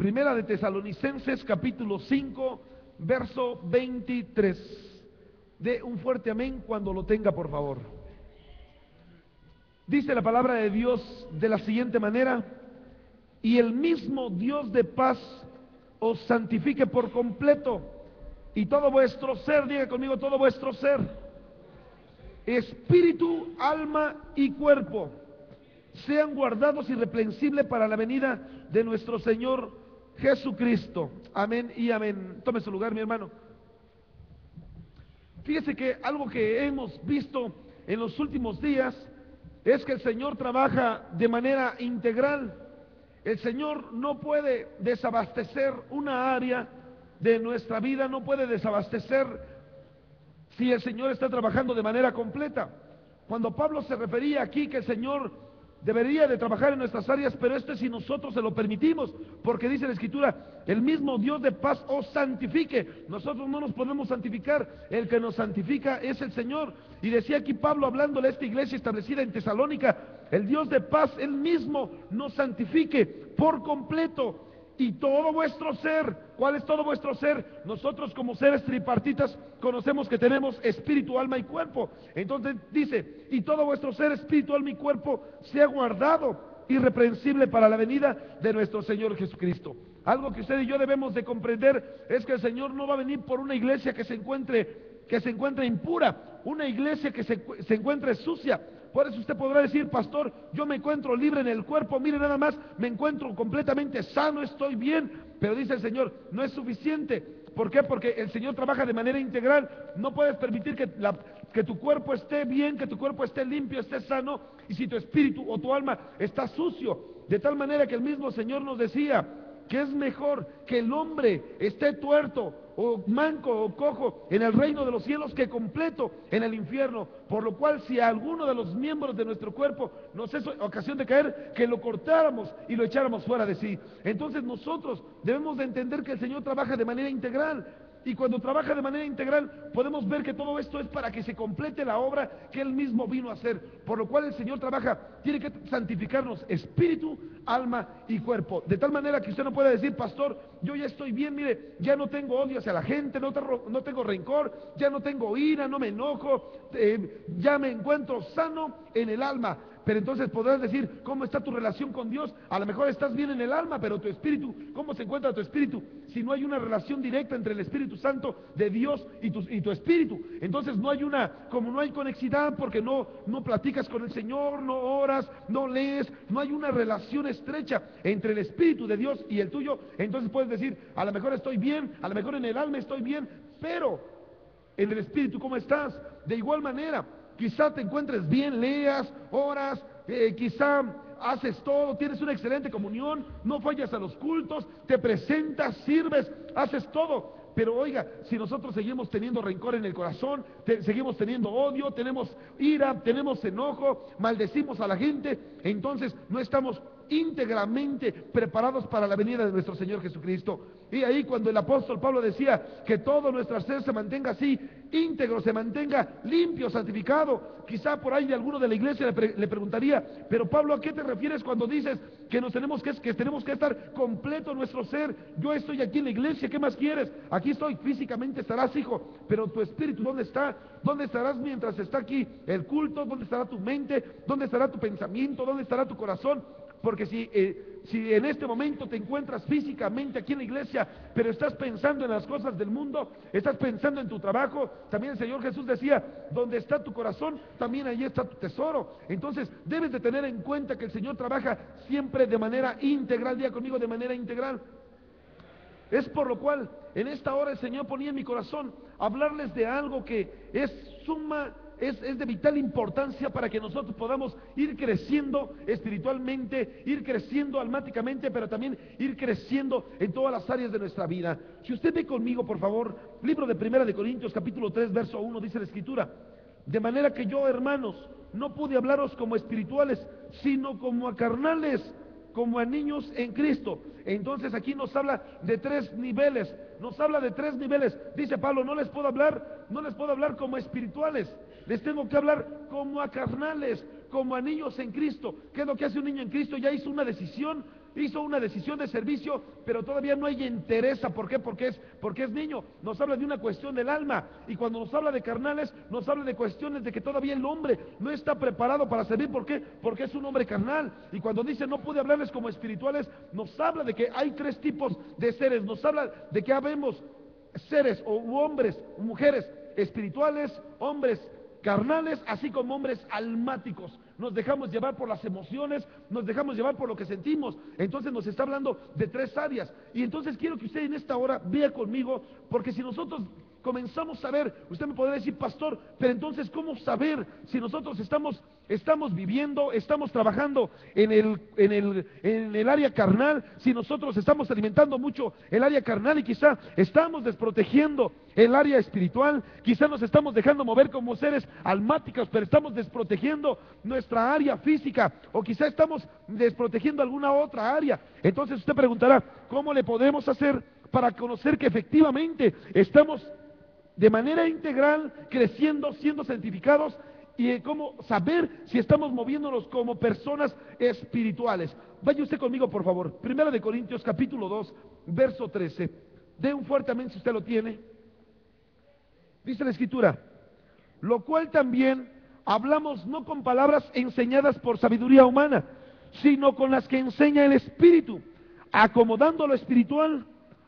Primera de Tesalonicenses, capítulo 5, verso 23. Dé un fuerte amén cuando lo tenga, por favor. Dice la palabra de Dios de la siguiente manera: y el mismo Dios de paz os santifique por completo, y todo vuestro ser, diga conmigo, todo vuestro ser, espíritu, alma y cuerpo, sean guardados irreprensibles para la venida de nuestro Señor Jesucristo. Amén y amén. Tome su lugar, mi hermano. Fíjese que algo que hemos visto en los últimos días es que el Señor trabaja de manera integral. El Señor no puede desabastecer una área de nuestra vida, no puede desabastecer si el Señor está trabajando de manera completa. Cuando Pablo se refería aquí que el Señor debería de trabajar en nuestras áreas, pero esto es si nosotros se lo permitimos, porque dice la Escritura, el mismo Dios de paz os santifique. Nosotros no nos podemos santificar, el que nos santifica es el Señor. Y decía aquí Pablo, hablándole a esta iglesia establecida en Tesalónica, el Dios de paz, él mismo nos santifique por completo. Y todo vuestro ser, ¿cuál es todo vuestro ser? Nosotros como seres tripartitas conocemos que tenemos espíritu, alma y cuerpo. Entonces dice, y todo vuestro ser, espíritu, alma y cuerpo, sea guardado irreprensible para la venida de nuestro Señor Jesucristo. Algo que usted y yo debemos de comprender es que el Señor no va a venir por una iglesia que se encuentre impura, una iglesia que se encuentre sucia. Por eso usted podrá decir, pastor, yo me encuentro libre en el cuerpo, mire nada más, me encuentro completamente sano, estoy bien. Pero dice el Señor, no es suficiente. ¿Por qué? Porque el Señor trabaja de manera integral. No puedes permitir que tu cuerpo esté bien, que tu cuerpo esté limpio, esté sano, y si tu espíritu o tu alma está sucio. De tal manera que el mismo Señor nos decía que es mejor que el hombre esté tuerto o manco o cojo en el reino de los cielos que completo en el infierno. Por lo cual, si a alguno de los miembros de nuestro cuerpo nos es ocasión de caer, que lo cortáramos y lo echáramos fuera de sí. Entonces nosotros debemos de entender que el Señor trabaja de manera integral. Y cuando trabaja de manera integral, podemos ver que todo esto es para que se complete la obra que Él mismo vino a hacer. Por lo cual el Señor trabaja, tiene que santificarnos espíritu, alma y cuerpo. De tal manera que usted no pueda decir, pastor, yo ya estoy bien, mire, ya no tengo odio hacia la gente, no tengo rencor, ya no tengo ira, no me enojo, ya me encuentro sano en el alma. Pero entonces podrás decir, ¿cómo está tu relación con Dios? A lo mejor estás bien en el alma, pero tu espíritu, ¿cómo se encuentra tu espíritu? Si no hay una relación directa entre el Espíritu Santo de Dios y tu espíritu, entonces no hay conexidad, porque no platicas con el Señor, no oras, no lees, no hay una relación estrecha entre el Espíritu de Dios y el tuyo. Entonces puedes decir, a lo mejor estoy bien, a lo mejor en el alma estoy bien, pero en el espíritu, ¿cómo estás? De igual manera, quizá te encuentres bien, leas, oras, quizá haces todo, tienes una excelente comunión, no fallas a los cultos, te presentas, sirves, haces todo. Pero oiga, si nosotros seguimos teniendo rencor en el corazón, seguimos teniendo odio, tenemos ira, tenemos enojo, maldecimos a la gente, entonces no estamos íntegramente preparados para la venida de nuestro Señor Jesucristo. Y ahí cuando el apóstol Pablo decía que todo nuestro ser se mantenga así, íntegro, se mantenga limpio, santificado, quizá por ahí de alguno de la iglesia le preguntaría, pero Pablo, ¿a qué te refieres cuando dices que tenemos que estar completo nuestro ser? Yo estoy aquí en la iglesia, ¿qué más quieres? Aquí estoy, físicamente estarás, hijo, pero tu espíritu, ¿dónde está? ¿Dónde estarás mientras está aquí el culto? ¿Dónde estará tu mente? ¿Dónde estará tu pensamiento? ¿Dónde estará tu corazón? Porque si en este momento te encuentras físicamente aquí en la iglesia, pero estás pensando en las cosas del mundo, estás pensando en tu trabajo, también el Señor Jesús decía, donde está tu corazón, también allí está tu tesoro. Entonces debes de tener en cuenta que el Señor trabaja siempre de manera integral. Diga conmigo, de manera integral. Es por lo cual en esta hora el Señor ponía en mi corazón hablarles de algo que es de vital importancia para que nosotros podamos ir creciendo espiritualmente, ir creciendo almáticamente, pero también ir creciendo en todas las áreas de nuestra vida. Si usted ve conmigo, por favor, libro de Primera de Corintios, capítulo 3, verso 1, dice la Escritura: de manera que yo, hermanos, no pude hablaros como espirituales, sino como a carnales, como a niños en Cristo. Entonces aquí nos habla de tres niveles, dice Pablo, no les puedo hablar como espirituales, les tengo que hablar como a carnales, como a niños en Cristo. ¿Qué es lo que hace un niño en Cristo? Ya hizo una decisión, hizo una decisión de servicio, pero todavía no hay entereza. ¿Por qué? Porque es niño. Nos habla de una cuestión del alma, y cuando nos habla de carnales, nos habla de cuestiones de que todavía el hombre no está preparado para servir. ¿Por qué? Porque es un hombre carnal. Y cuando dice no puede hablarles como espirituales, nos habla de que hay tres tipos de seres. Nos habla de que habemos seres o hombres, mujeres espirituales, hombres carnales, así como hombres almáticos. Nos dejamos llevar por las emociones, nos dejamos llevar por lo que sentimos. Entonces nos está hablando de tres áreas. Y entonces quiero que usted en esta hora vea conmigo, porque si nosotros comenzamos a ver, usted me podrá decir, pastor, pero entonces ¿cómo saber si nosotros estamos viviendo, estamos trabajando en el área carnal, si nosotros estamos alimentando mucho el área carnal y quizá estamos desprotegiendo el área espiritual, quizá nos estamos dejando mover como seres almáticos, pero estamos desprotegiendo nuestra área física, o quizá estamos desprotegiendo alguna otra área? Entonces usted preguntará, ¿cómo le podemos hacer para conocer que efectivamente estamos de manera integral creciendo, siendo santificados, y cómo saber si estamos moviéndonos como personas espirituales? Vaya usted conmigo, por favor. Primera de Corintios, capítulo 2, verso 13. Dé un fuerte amén si usted lo tiene. Dice la Escritura: lo cual también hablamos no con palabras enseñadas por sabiduría humana, sino con las que enseña el Espíritu, acomodando lo espiritual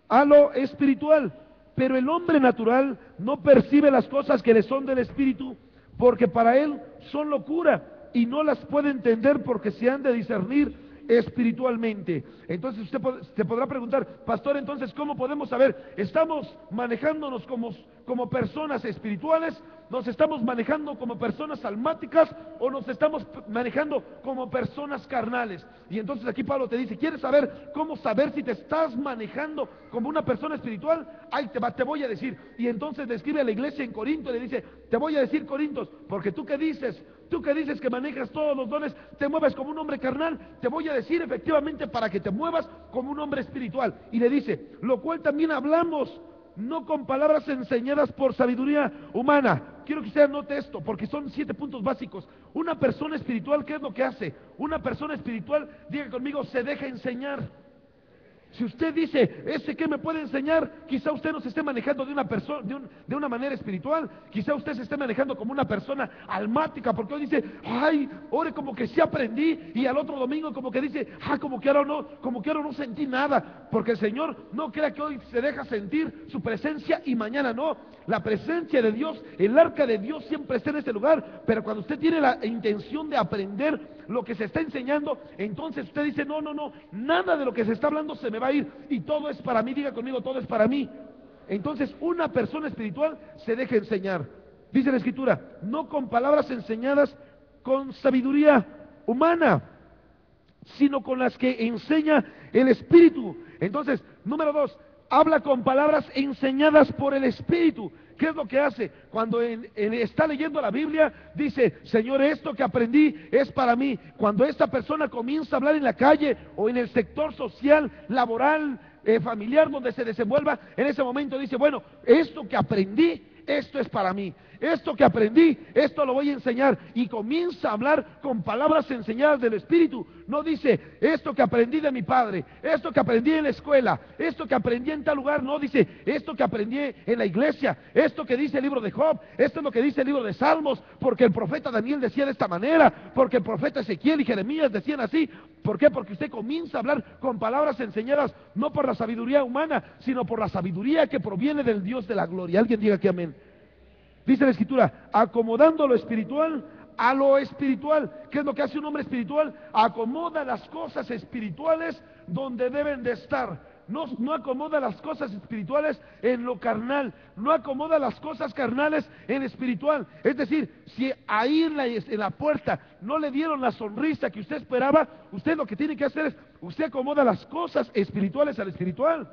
a lo espiritual. Pero el hombre natural no percibe las cosas que le son del Espíritu, porque para él son locura, y no las puede entender porque se han de discernir espiritualmente. Entonces usted se podrá preguntar, pastor, entonces ¿cómo podemos saber? ¿Estamos manejándonos como personas espirituales? ¿Nos estamos manejando como personas almáticas? ¿O nos estamos manejando como personas carnales? Y entonces aquí Pablo te dice, ¿quieres saber cómo saber si te estás manejando como una persona espiritual? Ahí te voy a decir. Y entonces le escribe a la iglesia en Corinto y le dice, te voy a decir, Corintios, porque tú que dices que manejas todos los dones, te mueves como un hombre carnal, te voy a decir efectivamente para que te muevas como un hombre espiritual. Y le dice, lo cual también hablamos, no con palabras enseñadas por sabiduría humana. Quiero que usted anote esto, porque son 7 puntos básicos. Una persona espiritual, ¿qué es lo que hace? Una persona espiritual, diga conmigo, se deja enseñar. Si usted dice, ¿ese qué me puede enseñar? Quizá usted no se esté manejando de una persona, de una manera espiritual. Quizá usted se esté manejando como una persona almática, porque hoy dice, ay, ore como que sí aprendí, y al otro domingo como que dice, como que ahora no sentí nada, porque el Señor no crea que hoy se deja sentir su presencia y mañana no. La presencia de Dios, el arca de Dios siempre está en este lugar, pero cuando usted tiene la intención de aprender lo que se está enseñando, entonces usted dice, no, nada de lo que se está hablando se me va a ir, y todo es para mí. Diga conmigo, todo es para mí. Entonces una persona espiritual se deja enseñar. Dice la Escritura, no con palabras enseñadas con sabiduría humana, sino con las que enseña el Espíritu. Entonces, número 2, habla con palabras enseñadas por el Espíritu. ¿Qué es lo que hace? Cuando está leyendo la Biblia, dice, Señor, esto que aprendí es para mí. Cuando esta persona comienza a hablar en la calle o en el sector social, laboral, familiar, donde se desenvuelva, en ese momento dice, bueno, esto que aprendí, esto es para mí. Esto que aprendí, esto lo voy a enseñar. Y comienza a hablar con palabras enseñadas del Espíritu. No dice, esto que aprendí de mi padre, esto que aprendí en la escuela, esto que aprendí en tal lugar. No, dice, esto que aprendí en la iglesia, esto que dice el libro de Job, esto es lo que dice el libro de Salmos, porque el profeta Daniel decía de esta manera, porque el profeta Ezequiel y Jeremías decían así. ¿Por qué? Porque usted comienza a hablar con palabras enseñadas no por la sabiduría humana, sino por la sabiduría que proviene del Dios de la gloria. Alguien diga aquí amén. Dice la Escritura, acomodando lo espiritual a lo espiritual. ¿Qué es lo que hace un hombre espiritual? Acomoda las cosas espirituales donde deben de estar. No acomoda las cosas espirituales en lo carnal, no acomoda las cosas carnales en espiritual. Es decir, si ahí en la puerta no le dieron la sonrisa que usted esperaba, usted lo que tiene que hacer es, usted acomoda las cosas espirituales al espiritual.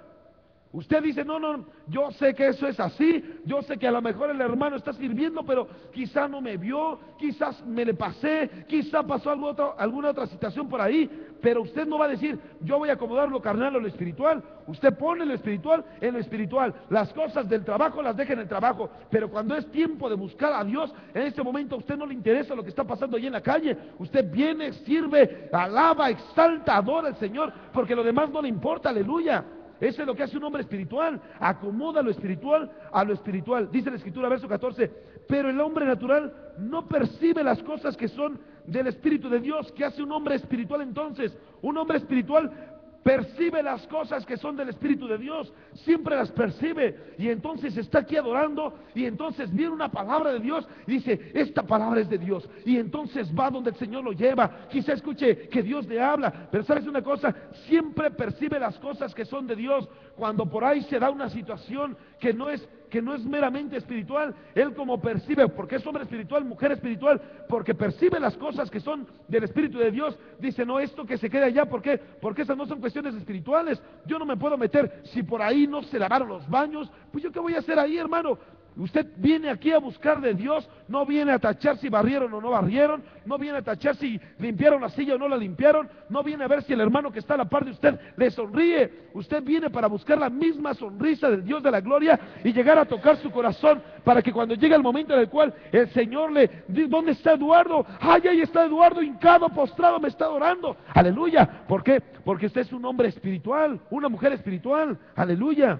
Usted dice, no, no, yo sé que eso es así, yo sé que a lo mejor el hermano está sirviendo, pero quizá no me vio, quizás me le pasé, quizá pasó alguna otra situación por ahí, pero usted no va a decir, yo voy a acomodar lo carnal o lo espiritual. Usted pone lo espiritual en lo espiritual. Las cosas del trabajo las deja en el trabajo, pero cuando es tiempo de buscar a Dios, en ese momento a usted no le interesa lo que está pasando allí en la calle. Usted viene, sirve, alaba, exalta, adora al Señor, porque lo demás no le importa, aleluya. Eso es lo que hace un hombre espiritual, acomoda lo espiritual a lo espiritual. Dice la Escritura, verso 14, pero el hombre natural no percibe las cosas que son del Espíritu de Dios. ¿Qué hace un hombre espiritual entonces? Un hombre espiritual percibe las cosas que son del Espíritu de Dios, siempre las percibe, y entonces está aquí adorando, y entonces viene una palabra de Dios, y dice, esta palabra es de Dios, y entonces va donde el Señor lo lleva. Quizá escuche que Dios le habla, pero ¿sabes una cosa? Siempre percibe las cosas que son de Dios. Cuando por ahí se da una situación que no es meramente espiritual, él como percibe, porque es hombre espiritual, mujer espiritual, porque percibe las cosas que son del Espíritu de Dios, dice, no, esto que se quede allá, ¿por qué? Porque esas no son cuestiones espirituales, yo no me puedo meter. Si por ahí no se lavaron los baños, pues yo qué voy a hacer ahí, hermano. Usted viene aquí a buscar de Dios, no viene a tachar si barrieron o no barrieron, no viene a tachar si limpiaron la silla o no la limpiaron, no viene a ver si el hermano que está a la par de usted le sonríe. Usted viene para buscar la misma sonrisa del Dios de la gloria y llegar a tocar su corazón, para que cuando llegue el momento en el cual el Señor le dice, ¿dónde está Eduardo? Ay, ahí está Eduardo, hincado, postrado, me está adorando. Aleluya. ¿Por qué? Porque usted es un hombre espiritual, una mujer espiritual. Aleluya.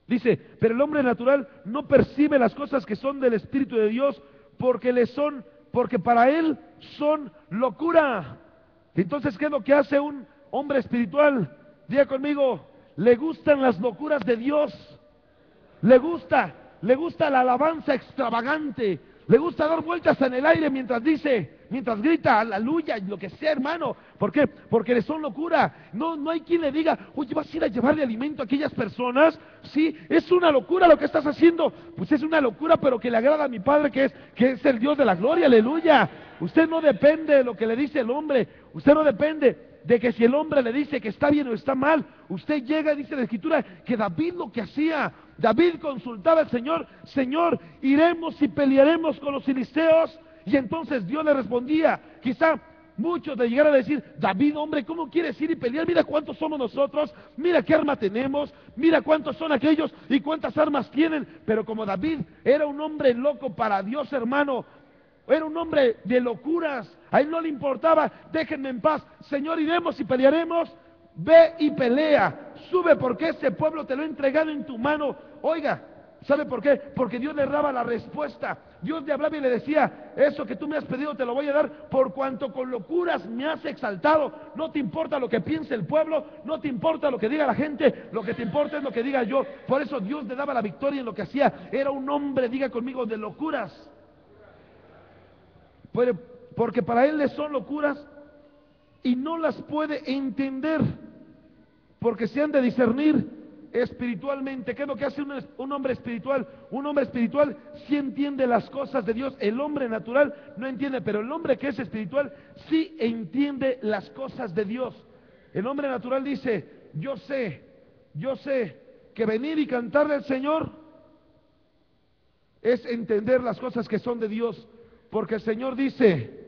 Dice, pero el hombre natural no percibe las cosas que son del Espíritu de Dios, porque para él son locura. Entonces, ¿qué es lo que hace un hombre espiritual? Diga conmigo, le gustan las locuras de Dios. Le gusta la alabanza extravagante. Le gusta dar vueltas en el aire mientras grita, aleluya, lo que sea, hermano. ¿Por qué? Porque le son locura. No hay quien le diga, oye, vas a ir a llevarle alimento a aquellas personas. Sí, es una locura lo que estás haciendo. Pues es una locura, pero que le agrada a mi Padre, que es el Dios de la gloria, aleluya. Usted no depende de lo que le dice el hombre. Usted no depende de que si el hombre le dice que está bien o está mal. Usted llega y dice la Escritura que David lo que hacía, David consultaba al Señor, Señor, iremos y pelearemos con los filisteos. Y entonces Dios le respondía. Quizá muchos le llegaran a decir, David, hombre, ¿cómo quieres ir y pelear? Mira cuántos somos nosotros, mira qué arma tenemos, mira cuántos son aquellos y cuántas armas tienen. Pero como David era un hombre loco para Dios, hermano, era un hombre de locuras, a él no le importaba, déjenme en paz, Señor, iremos y pelearemos. Ve y pelea, sube, porque ese pueblo te lo he entregado en tu mano. Oiga, ¿sabe por qué? Porque Dios le daba la respuesta. Dios le hablaba y le decía, eso que tú me has pedido te lo voy a dar, por cuanto con locuras me has exaltado. No te importa lo que piense el pueblo, no te importa lo que diga la gente, lo que te importa es lo que diga yo. Por eso Dios le daba la victoria en lo que hacía. Era un hombre, diga conmigo, de locuras. Porque para él le son locuras y no las puede entender, porque se han de discernir espiritualmente. ¿Qué es lo que hace un hombre espiritual? Un hombre espiritual sí entiende las cosas de Dios. El hombre natural no entiende, pero el hombre que es espiritual sí entiende las cosas de Dios. El hombre natural dice, yo sé que venir y cantarle al Señor es entender las cosas que son de Dios, porque el Señor dice,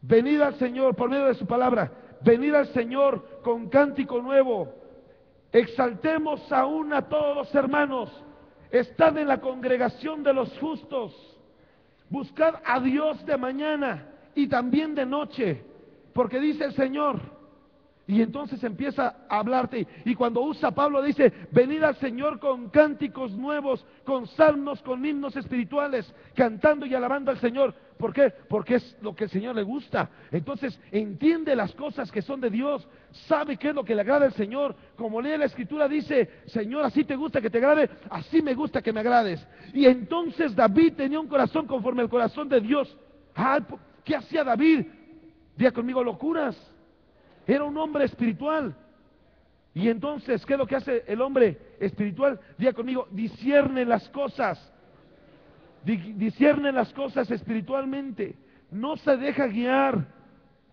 venid al Señor por medio de su palabra, venid al Señor con cántico nuevo, exaltemos aún a todos los hermanos, estad en la congregación de los justos, buscad a Dios de mañana y también de noche, porque dice el Señor. Y entonces empieza a hablarte, y cuando usa Pablo dice, venid al Señor con cánticos nuevos, con salmos, con himnos espirituales, cantando y alabando al Señor. ¿Por qué? Porque es lo que el Señor le gusta. Entonces entiende las cosas que son de Dios, sabe qué es lo que le agrada al Señor. Como lee la Escritura dice, Señor, así te gusta que te agrade, así me gusta que me agrades. Y entonces David tenía un corazón conforme al corazón de Dios. ¿Qué hacía David? Diga conmigo, locuras. Era un hombre espiritual. Y entonces, ¿qué es lo que hace el hombre espiritual? Diga conmigo, discierne las cosas. Discierne las cosas espiritualmente. No se deja guiar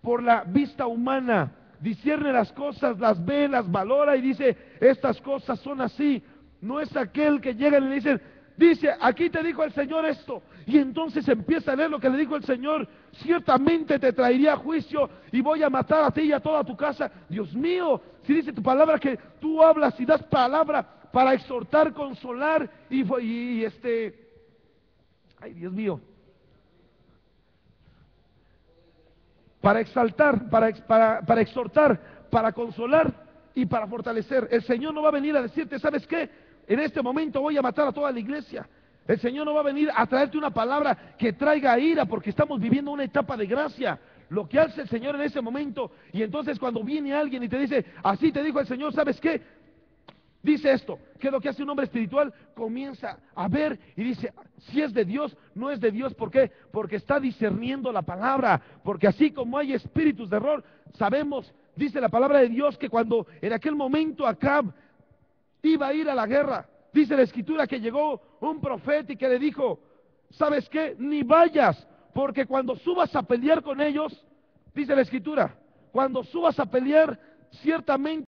por la vista humana. discierne las cosas, las ve, las valora y dice, estas cosas son así. No es aquel que llega y le dice, aquí te dijo el Señor esto, y entonces empieza a leer lo que le dijo el Señor. Ciertamente te traería juicio y voy a matar a ti y a toda tu casa. Dios mío, si dice tu palabra que tú hablas y das palabra para exhortar, consolar ay Dios mío, para exaltar, para exhortar, para consolar y para fortalecer. El Señor no va a venir a decirte, ¿sabes qué? En este momento voy a matar a toda la iglesia. El Señor no va a venir a traerte una palabra que traiga ira, porque estamos viviendo una etapa de gracia. Lo que hace el Señor en ese momento, y entonces cuando viene alguien y te dice, así te dijo el Señor, ¿sabes qué? Dice esto, que lo que hace un hombre espiritual comienza a ver y dice, si es de Dios, no es de Dios. ¿Por qué? Porque está discerniendo la palabra, porque así como hay espíritus de error, sabemos, dice la palabra de Dios, que cuando en aquel momento Acab iba a ir a la guerra, dice la Escritura que llegó un profeta y que le dijo, ¿sabes qué? Ni vayas, porque cuando subas a pelear con ellos, dice la Escritura, cuando subas a pelear, ciertamente